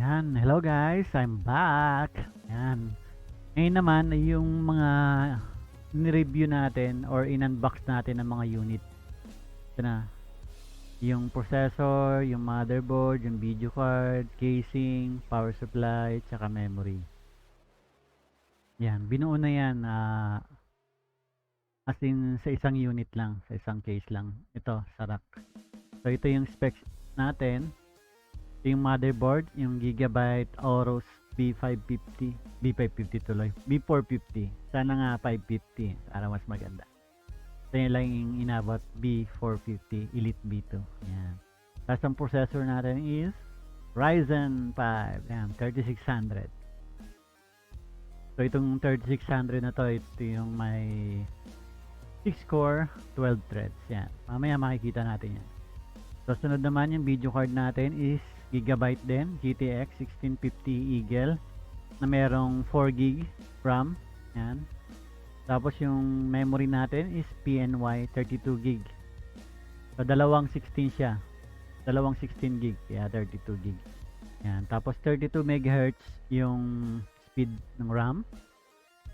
Yan, hello guys, I'm back. Yan. Ngayon naman ay yung mga ni-review natin or in-unbox natin ng mga unit. Ito na, yung processor, yung motherboard, yung video card, casing, power supply, tsaka memory. Yan, binuo na yan as in sa isang unit lang, sa isang case lang. Ito, sa rack. So ito yung specs natin. Ito yung motherboard, yung Gigabyte Aorus B550, B550 tuloy, B450. Sana nga 550 para mas maganda. Ito yung lang yung inabot B450 Elite B2. Yan. Tapos ang processor natin is Ryzen 5, yan, 3600. So itong 3600 na to, ito yung may 6 core, 12 threads. Yan. Mamaya makikita natin yan. So sunod naman yung video card natin is Gigabyte din, GTX 1650 Eagle na merong 4 GB RAM. Yan. Tapos yung memory natin is PNY 32 GB. So dalawang 16 siya. Dalawang 16 GB kaya 32 GB. Yan. Tapos 32 MHz yung speed ng RAM.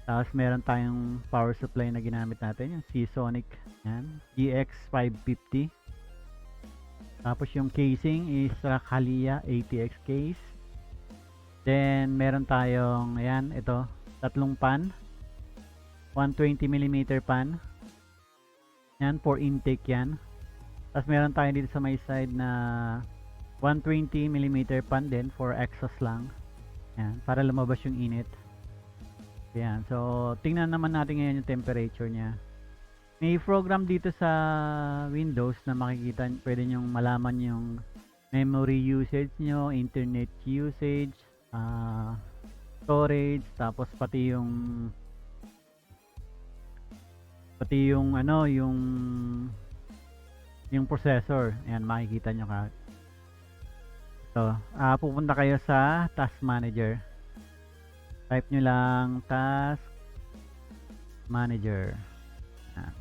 Tapos meron tayong power supply na ginamit natin, yung Seasonic. Yan. GX 550. Tapos yung casing is Rakhalia ATX case. Then meron tayong ayan, ito, tatlong pan. 120mm pan. Yan, for intake yan. Tapos meron tayo dito sa may side na 120mm pan din for exhaust lang. Yan, para lumabas yung init. Yan, so tingnan naman natin ngayon yung temperature niya. May program dito sa Windows na makikita, pwede nyong malaman yung memory usage nyo, internet usage, storage, tapos pati yung ano, yung processor. Ayan, makikita nyo ka. So, pupunta kayo sa Task Manager. Type nyo lang Task Manager. Ayan.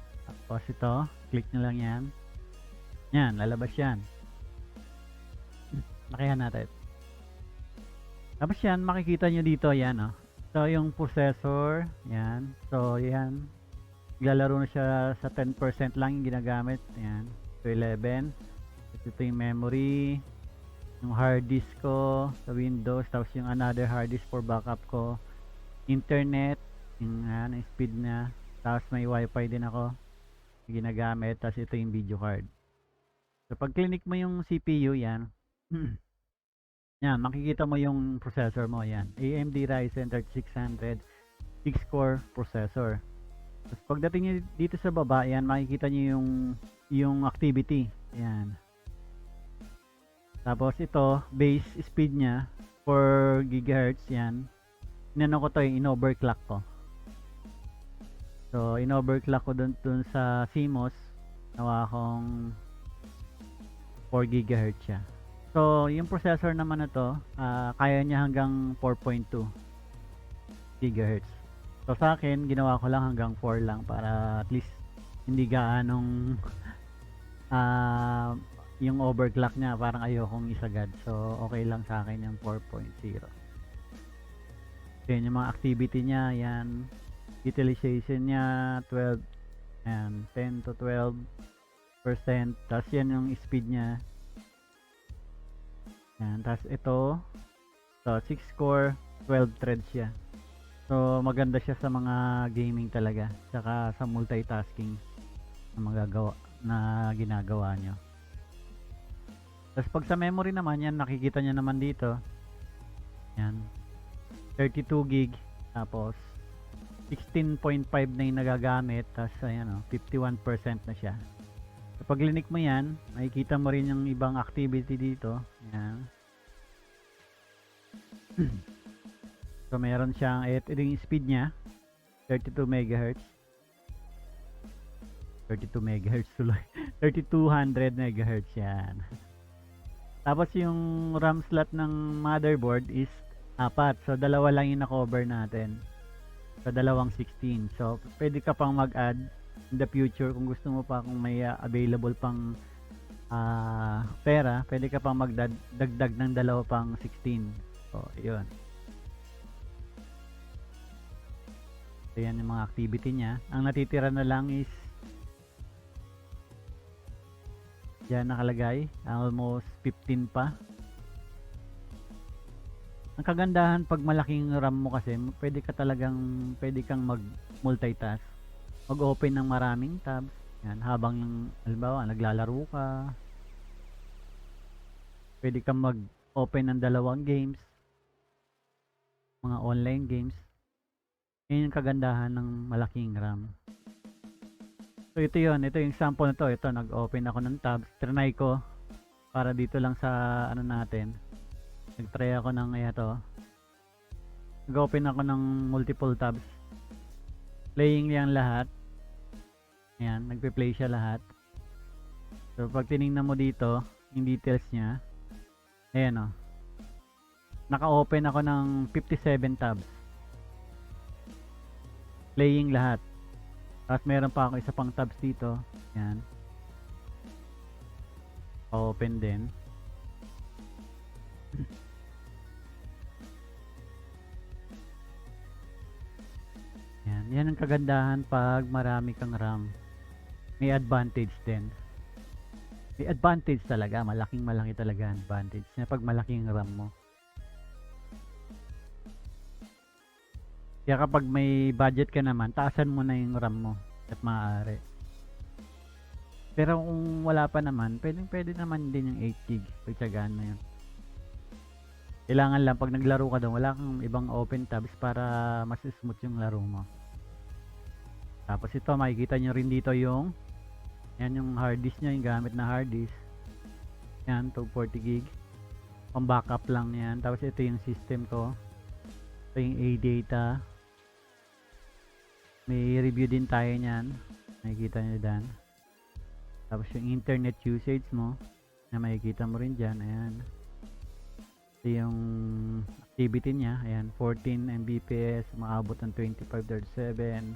Tapos ito, click nyo lang yan. Yan, lalabas yan. Lakihan natin. Tapos yan, makikita nyo dito, yan oh. So, yung processor, yan. So, yan. Naglalaro na siya sa 10% lang yung ginagamit. Yan. So, 11. Ito yung memory. Yung hard disk ko sa Windows. Tapos yung another hard disk for backup ko. Internet. Yung speed na. Tapos may wifi din ako ginagamit. Tapos ito yung video card. So pag click mo yung CPU, yan. Yan, makikita mo yung processor mo, yan. AMD Ryzen 3600 6-core processor. Tapos pagdating nyo dito sa baba, yan, makikita nyo yung activity. Yan. Tapos ito, base speed nya 4 GHz, yan. Inano ko to, in-overclock ko. So, in-overclock ko dun sa CMOS. Nawa akong 4 GHz siya. So, yung processor naman na to, kaya niya hanggang 4.2 GHz. So, sa akin, ginawa ko lang hanggang 4 lang para at least hindi gaanong yung overclock niya. Parang ayokong isagad. So, okay lang sa akin yung 4.0. Yan yung mga activity niya. Yan. Utilization niya 12 and 10 to 12%. Tapos yan yung speed niya. Yan. Tapos ito, so 6 core 12 threads siya. So maganda siya sa mga gaming talaga. Saka sa multitasking na ginagawa nyo. Tapos pag sa memory naman, yan nakikita nyo naman dito. Yan. 32 gig. Tapos 16.5 na yung nagagamit. Tapos ayan 51% na siya. So pag linik mo yan, makikita mo rin yung ibang activity dito. Ayan. So meron siyang, ito yung speed nya 32 MHz 32 MHz tuloy 3200 MHz yan. Tapos yung RAM slot ng motherboard is 4. So dalawa lang yung na-cover natin sa dalawang 16. So pwede ka pang mag-add in the future kung gusto mo pa, kung may available pang pera, pwede ka pang magdagdag ng dalawa pang 16. So, yun. So, yan yung mga activity niya. Ang natitira na lang is yan nakalagay. Almost 15 pa. Ang kagandahan pag malaking RAM mo kasi, pwede kang mag-multitask. Mag-open ng maraming tabs. Yan, habang halimbawa, naglalaro ka. Pwede kang mag-open ng dalawang games. Mga online games. Yan yung kagandahan ng malaking RAM. So ito yun, ito yung example na to. Ito, nag-open ako ng tabs. Trinay ko para dito lang sa ano natin. Nag-try ako ng ito. Nag-open ako ng multiple tabs. Playing yan lahat. Ayan, nagpe-play siya lahat. So pag tinignan mo dito, yung details niya. Ayan o. Naka-open ako ng 57 tabs. Playing lahat. Tapos meron pa ako isa pang tabs dito. Yan. Open din. Yan. Yan ang kagandahan pag marami kang RAM. May advantage din. May advantage talaga. Malaki talaga ang advantage niya pag malaking RAM mo. Kaya kapag may budget ka naman, taasan mo na yung RAM mo at maaari. Pero kung wala pa naman, pwede naman din yung 8GB. Pagtsagaan mo yun. Kailangan lang pag naglaro ka doon, wala kang ibang open tabs para mas smooth yung laro mo. Tapos ito, makikita nyo rin dito yung yan yung hard disk nya, yung gamit na hard disk. Yan, 240GB. Pang backup lang yan. Tapos ito yung system ko. Ito yung A-data. May review din tayo niyan. Makikita nyo dyan. Tapos yung internet usage mo, na makikita mo rin dyan. Ayan. Ito yung activity niya. Ayan, 14 Mbps, maabot ng 25.7.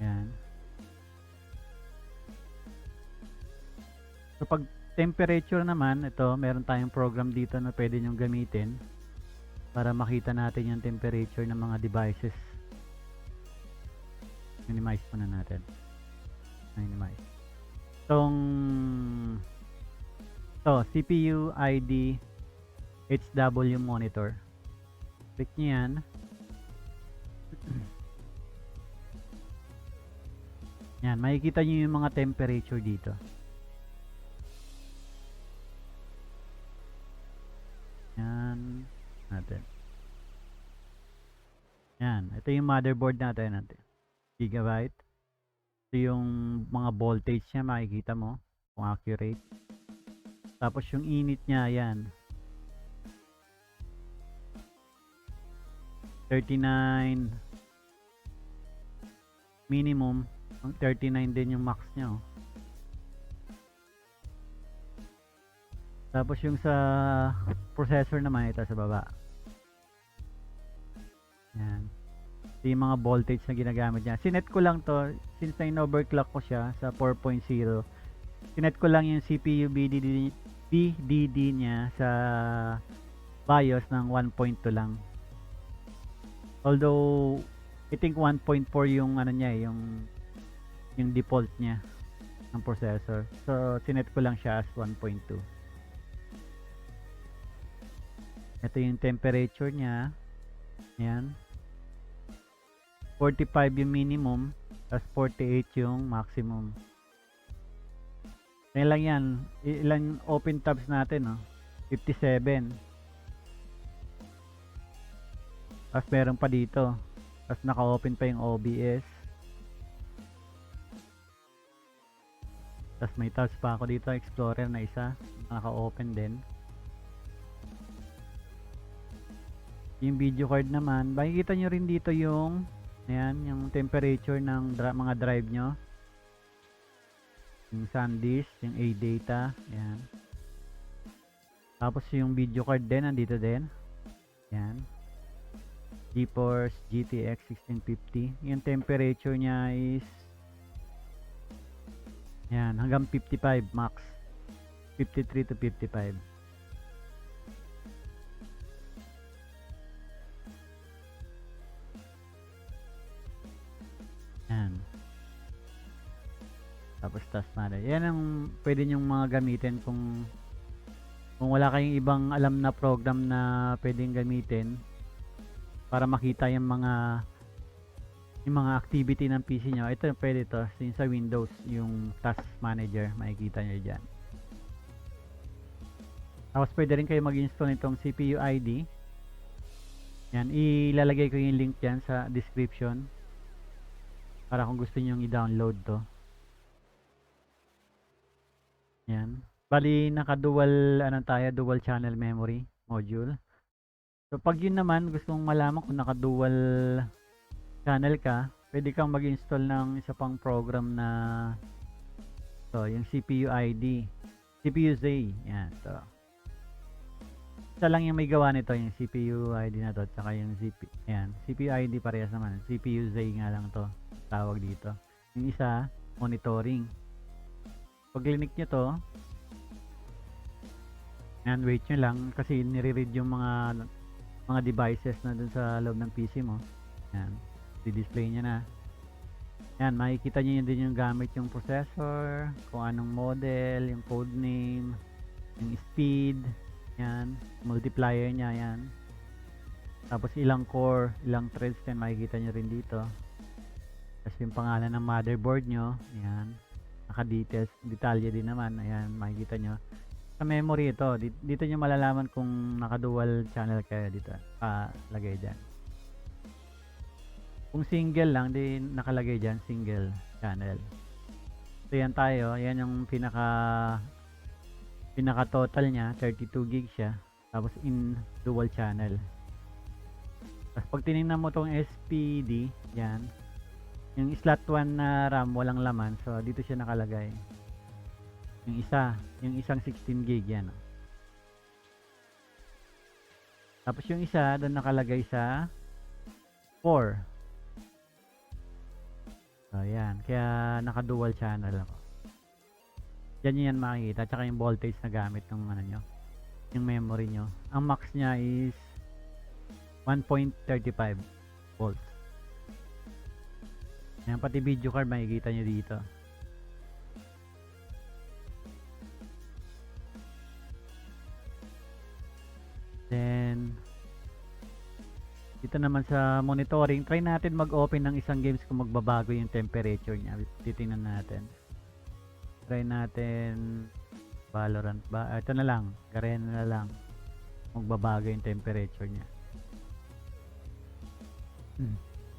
Ayan. So pag temperature naman, ito, meron tayong program dito na pwede nyong gamitin para makita natin yung temperature ng mga devices. Minimize muna natin. Minimize. CPU ID HW monitor. Click nyo yan. Yan, makikita nyo yung mga temperature dito. Yan natin. Yan, ito yung motherboard natin. Gigabyte. Ito yung mga voltage niya, makikita mo kung accurate. Tapos yung init niya, yan. 39 minimum, 39 din yung max niya. Oh. Tapos yung sa processor naman, ito sa baba. Yan. Ito yung mga voltage na ginagamit niya. Sinet ko lang to, since na in-overclock ko siya sa 4.0. Sinet ko lang yung CPU BDD niya sa BIOS ng 1.2 lang. Although, I think 1.4 yung ano niya, yung default niya ng processor. So, sinet ko lang siya as 1.2. Ito yung temperature niya. Ayan. 45 yung minimum, tapos 48 yung maximum. Kaya lang yan. Ilang open tabs natin, no? 57. Tapos meron pa dito. Tapos naka-open pa yung OBS. Tapos may tabs pa ako dito, Explorer na isa. Naka-open din. Yung video card naman, makikita nyo rin dito yung ayan, yung temperature ng mga drive nyo. Yung SanDisk, yung A-data, ayan. Tapos yung video card din, nandito din. Ayan. GeForce GTX 1650. Yung temperature niya is ayan, hanggang 55 max. 53 to 55. pwede nyong mga gamitin kung wala kayong ibang alam na program na pwedeng gamitin para makita yung mga activity ng PC nyo. Ito pwede to, since sa Windows, yung Task Manager, makikita nyo dyan. Tapos pwede rin kayo mag-install nitong CPU ID. Yan, ilalagay ko yung link dyan sa description para kung gusto nyo i-download to. Yan. Bali, naka-dual, dual channel memory module. So, pag yun naman, gusto mong malaman kung naka-dual channel ka, pwede kang mag-install ng isa pang program na yung CPU ID, CPU Z. Yan, to. Isa lang yung may gawa nito, yung CPU ID na to, tsaka yung CPU ID parehas naman. CPU Z nga lang to, tawag dito. Yung isa, monitoring. Pag clinic nyo to, yan, wait nyo lang kasi nire-read yung mga devices na dun sa loob ng PC mo. Yan, di-display nya na. Yan, makikita nyo din yung gamit yung processor, kung anong model, yung code name, yung speed, yan, multiplier nya, yan. Tapos ilang core, ilang threads din makikita nyo rin dito. Tapos yung pangalan ng motherboard nyo, yan. Naka-details, detalye din naman, ayan, makikita nyo. Sa memory ito, dito nyo malalaman kung naka-dual channel kayo dito, lagay dyan. Kung single lang, di nakalagay dyan, single channel. So yan tayo, yan yung pinaka total nya, 32 gig siya. Tapos in dual channel. Tapos pag tinignan mo tong SPD, yan. Yung slot 1 na RAM walang laman, so dito siya nakalagay. Yung isang 16 gig yan. Tapos yung isa doon nakalagay sa 4. So, yan. Kaya naka-dual channel ako. Yan makikita. Tsaka yung voltage na gamit ng yung memory nyo. Ang max niya is 1.35 volts. Yan, pati video card makikita nyo dito. Then, dito naman sa monitoring, try natin mag-open ng isang games kung magbabago yung temperature niya. Titingnan natin. Try natin Valorant ba? Ito na lang, Garena na lang. Magbabago yung temperature niya.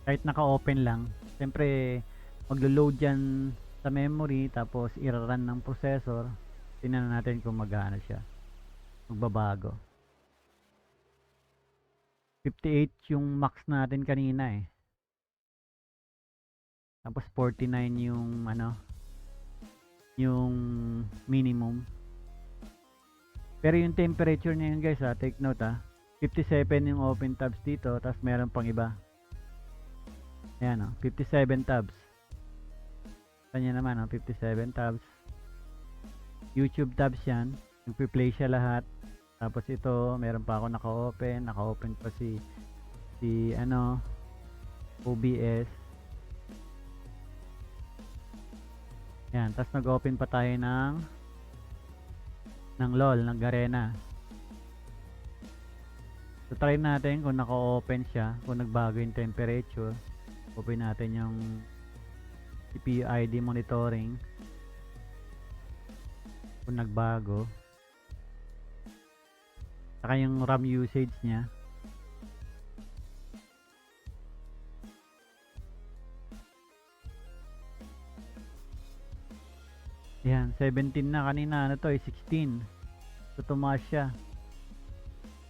Kahit naka-open lang, siyempre maglo-load yan sa memory tapos i-run ng processor. Tingnan natin kung magana siya. Magbabago. 58 yung max natin kanina eh. Tapos 49 yung yung minimum. Pero yung temperature niya yun guys take note 57 yung open tabs dito, tapos meron pang iba. Ayan 57 tabs. Kanya naman 57 tabs. YouTube tabs yan. Nagpi-play siya lahat. Tapos ito, meron pa ako naka-open pa si OBS. Yan, tapos nag-open pa tayo ng LOL, ng Garena. So try natin kung naka-open siya, kung nagbago yung temperature. Open natin yung CPU ID monitoring. Kung nagbago. Saka yung RAM usage niya. Yan, 17 na kanina. 16. So tumaas siya.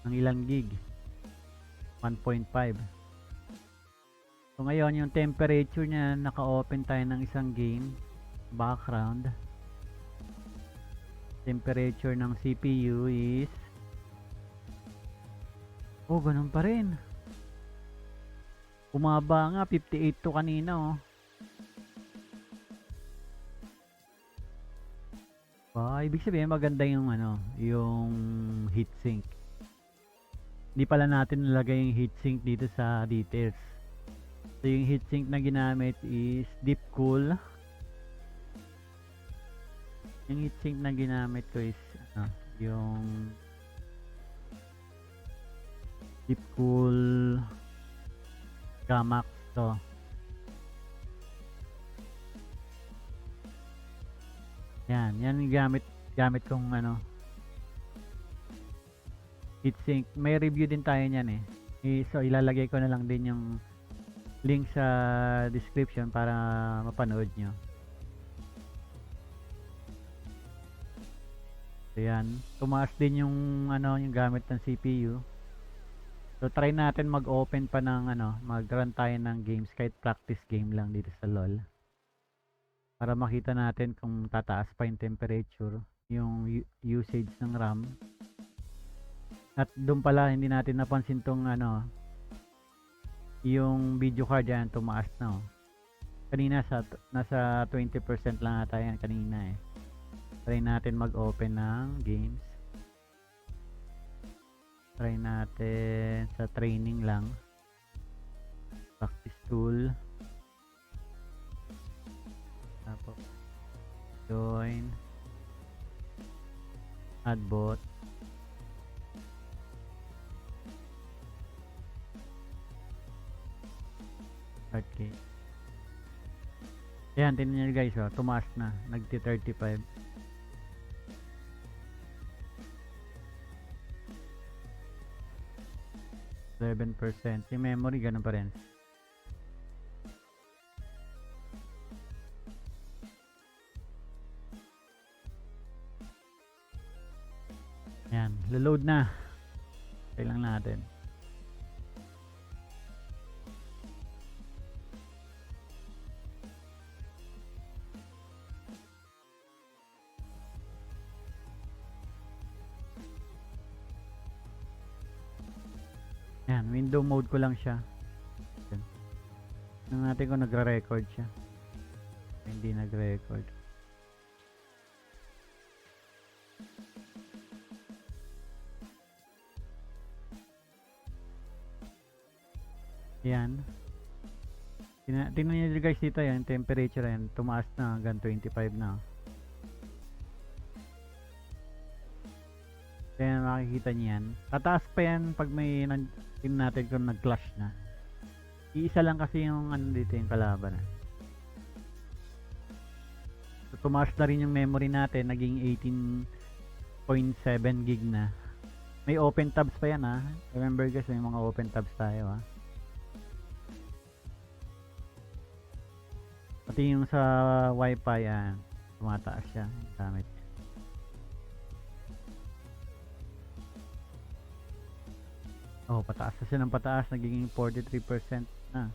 Ng ilang gig? 1.5. So ngayon, yung temperature niya, naka-open tayo ng isang game. Background. Temperature ng CPU is ganun pa rin. Bumaba nga, 58 to kanina ibig sabihin maganda yung yung heatsink. Hindi pala natin nilagay yung heatsink dito sa details. So yung heatsink na ginamit is Deepcool. Yung heatsink na ginamit ko is ano, yung Deepcool Gamax to. Yan yung gamit kong ano heatsink. May review din tayo niyan eh. So ilalagay ko na lang din yung link sa description para mapanood nyo. Ayan, tumaas din yung ano, yung gamit ng CPU. So try natin mag-open pa ng ano, mag-run tayo ng games kahit practice game lang dito sa LoL. Para makita natin kung tataas pa yung temperature, yung usage ng RAM. At doon pala hindi natin napansin tong ano, yung video card yan tumaas na oh. Kanina nasa 20% lang ata yan kanina eh. Try natin mag-open ng games. Try natin sa training lang. Practice tool. Tapos join. Add bot. Start game. Ayan, tingnan nyo guys oh, tumaas na. Nagti-35. %. Yung memory ganun pa rin. Yan, load na. Try lang natin. Yan, window mode ko lang siya. Tingnan natin kung nagre-record siya. Hindi nagre-record. Yan. Tingnan nyo guys dito yan, temperature yan, tumaas na hanggang 25 na. Kaya makikita nyo yan. Tataas pa yan pag may tingnan natin kung nag-clash na. Iisa lang kasi yung ano dito yung kalaban. So, tumaas na rin yung memory natin, naging 18.7 gig na. May open tabs pa yan ha. Remember guys, may mga open tabs tayo ha. Pati yung sa wifi yan, tumataas siya gamit. Oh, pataas na siya ng pataas, naging 43% na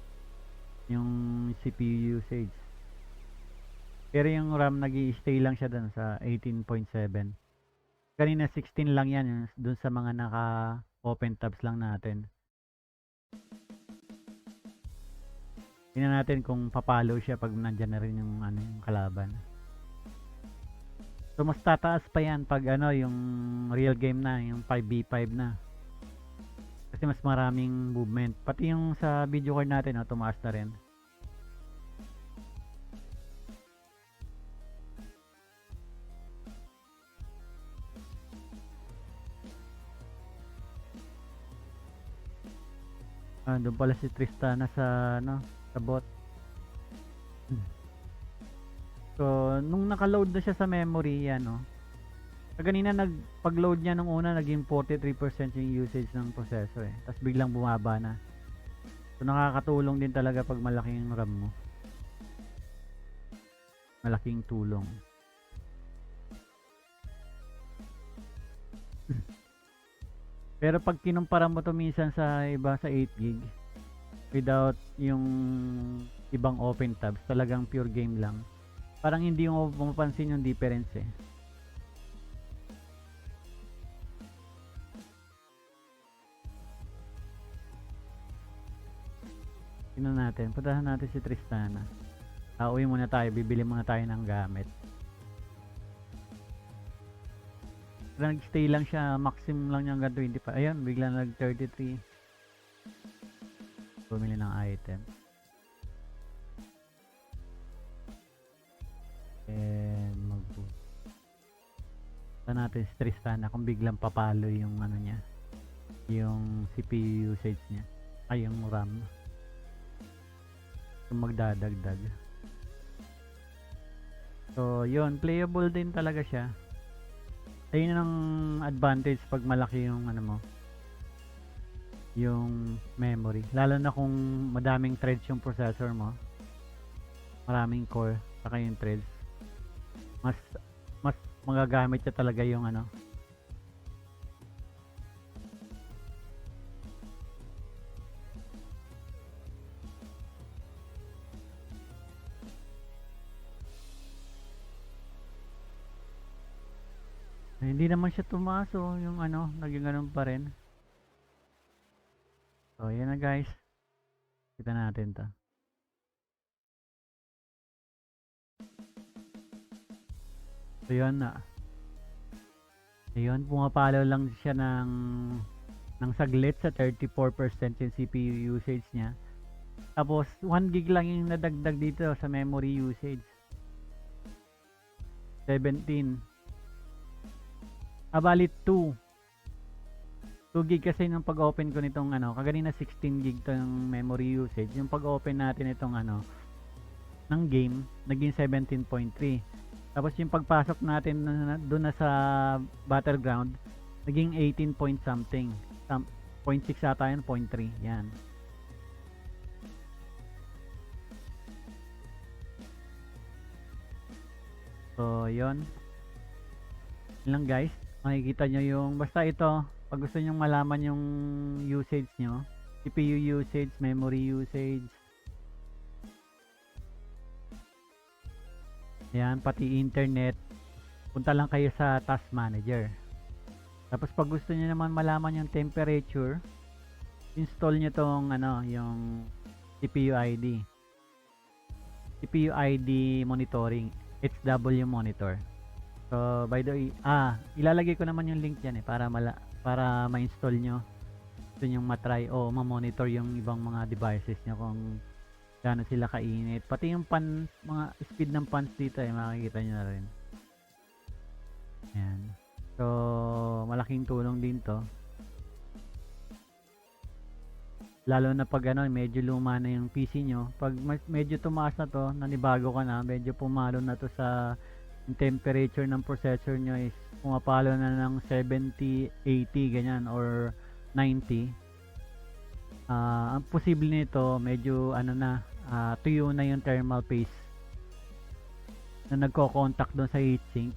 yung CPU usage. Pero yung RAM nag-i-stay lang siya dun sa 18.7. Kanina 16 lang yan dun sa mga naka open tabs lang natin. Tingnan natin kung papalo siya pag nandyan na rin yung ano yung kalaban. So mas tataas pa yan pag ano yung real game na, yung 5v5 na. Kasi mas maraming movement. Pati yung sa video card natin, oh, tumaas na rin. Doon pala si Tristana sa ano, sa bot. So, nung naka-load na siya sa memory, yan, oh. Kanina pag-load niya nung una naging 43% yung usage ng processor eh. Tapos biglang bumaba na. So nakakatulong din talaga pag malaking RAM mo. Malaking tulong. Pero pag kinumpara mo to minsan sa iba sa 8GB without yung ibang open tabs, talagang pure game lang. Parang hindi mo mapapansin yung difference eh. Tingnan natin, puntahan natin si Tristana. Uwi muna tayo, bibili muna tayo ng gamit. Nag-stay lang siya, maximum lang niya hanggang 25. Ayun, bigla nag 33. Bumili ng item. And mag-boot. Saan natin stress sana kung biglang papalo yung ano niya, yung CPU usage niya, ay yung RAM. Kung magdadagdag. So, yun, playable din talaga siya. Ayun ang advantage pag malaki yung ano mo, yung memory. Lalo na kung madaming threads yung processor mo, maraming core, saka yung threads, mas magagamit siya talaga yung ano. Hindi naman siya tumaas, oh, yung ano, naging ganun pa rin. So, yan na guys. Kita natin to. So, yun na. Ayun, pumapalo lang siya ng saglit sa 34% yung CPU usage niya. Tapos, 1 gig lang yung nadagdag dito sa memory usage. 17. Bali 2 gig kasi nung pag-open ko nitong ano, kaganina 16 gig to yung memory usage. Yung pag-open natin itong ano, ng game, naging 17.3. Tapos yung pagpasok natin doon na sa Battleground, naging 18 point something. 0.6 ata yun, 0.3. Yan. So, yun. Yun lang guys. Makikita nyo yung, basta ito, pag gusto nyo malaman yung usage nyo, CPU usage, memory usage, yan, pati internet, punta lang kayo sa task manager. Tapos pag gusto niyo naman malaman yung temperature, install niyo tong ano, yung CPU ID. CPU ID monitoring, HW monitor. So by the way, ilalagay ko naman yung link diyan para ma-install nyo. Gusto niyo matry o ma-monitor yung ibang mga devices nyo kung gaano sila kainit. Pati yung mga speed ng fans dito makikita nyo na rin. Ayan. So, malaking tulong din to. Lalo na pag ano, medyo luma na yung PC nyo. Pag medyo tumaas na to, nanibago ka na, medyo pumalo na to sa temperature ng processor nyo is pumapalo na ng 70, 80, ganyan, or 90. Ang posible nito, medyo ano na, tuyo na yung thermal paste na nagko-contact doon sa heatsink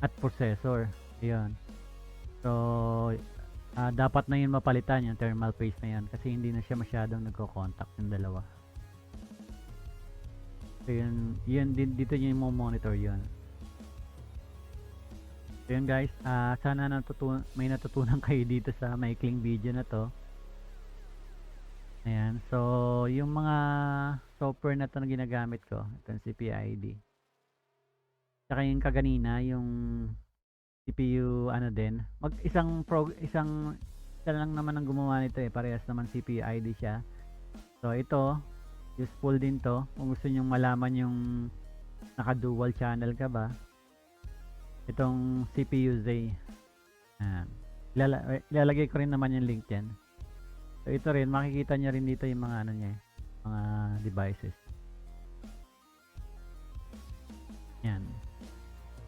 at processor. Ayun. So, dapat na yun mapalitan yung thermal paste na yun kasi hindi na siya masyadong nagko-contact yung dalawa. So, yun dito nyo yung monitor yun. So, yun guys, sana may natutunan kayo dito sa maikling video na to. Ayan, so yung mga software na to na ginagamit ko, itong CPU-ID. Tsaka yung kaganina, yung CPU ano din. Isa lang naman ang gumawa nito parehas naman CPU-ID siya. So ito, useful din to kung gusto niyo malaman yung naka-dual channel ka ba. Itong CPU-Z. Ilalagay ko rin naman yung link diyan. So ito rin, makikita nyo rin dito yung mga ano niya, mga devices. Yan.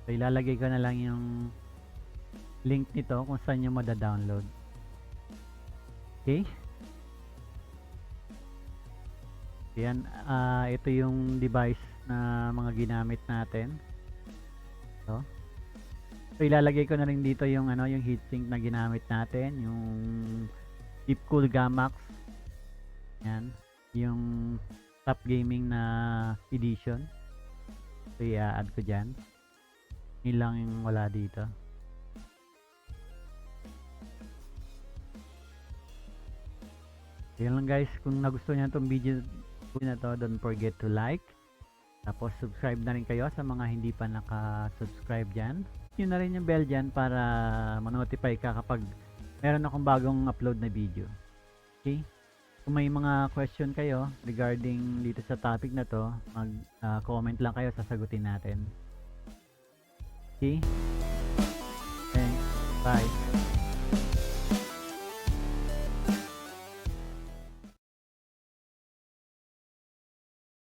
So ilalagay ko na lang yung link nito kung saan nyo mada-download. Okay? Yan, ito yung device na mga ginamit natin. So ilalagay ko na rin dito yung ano, yung heatsink na ginamit natin, yung Deepcool Gamax. Yan, yung top gaming na edition. So i-add ko dyan. Yun lang yung wala dito. Yan lang guys, kung nagustuhan nyo itong video na to, don't forget to like. Tapos subscribe na rin kayo sa mga hindi pa naka-subscribe dyan. Yun na rin yung bell dyan para ma-notify ka kapag meron akong bagong upload na video. Okay? Kung may mga question kayo regarding dito sa topic na to, mag-comment lang kayo, sasagutin natin. Okay? Bye.